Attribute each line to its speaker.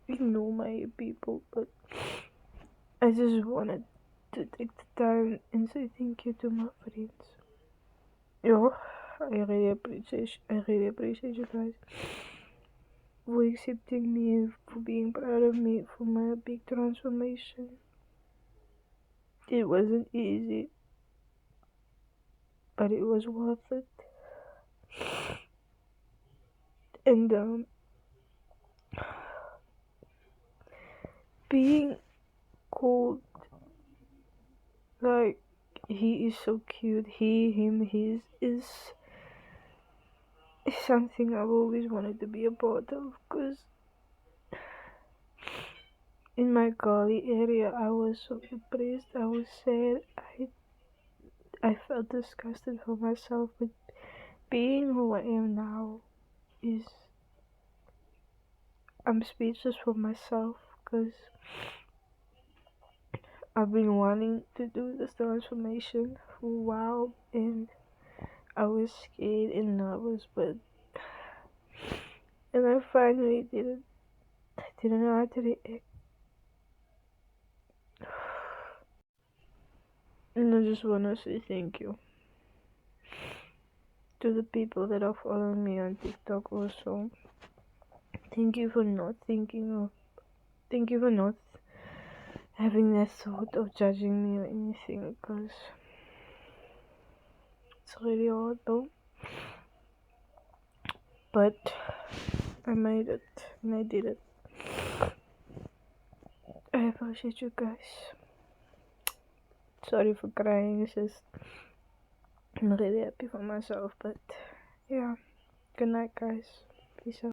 Speaker 1: ignore my people, but I just wanted to take the time and say thank you to my friends. Yo, I really appreciate you guys for accepting me and for being proud of me for my big transformation. It wasn't easy, but it was worth it. And being called like he is so cute, he, him, his is something I've always wanted to be a part of. Cause in my Gully area, I was so depressed. I was sad. I felt disgusted for myself. But being who I am now is I'm speechless for myself. Cause I've been wanting to do this transformation for a while, and I was scared and nervous, but and I finally did it. I didn't know how to react. And I just wanna say thank you to the people that are following me on TikTok also. Thank you for not thank you for not having that thought of judging me or anything, because it's really hard though. But I made it and I did it. I appreciate you guys. Sorry for crying, it's just I'm really happy for myself, but yeah. Good night, guys. Peace out.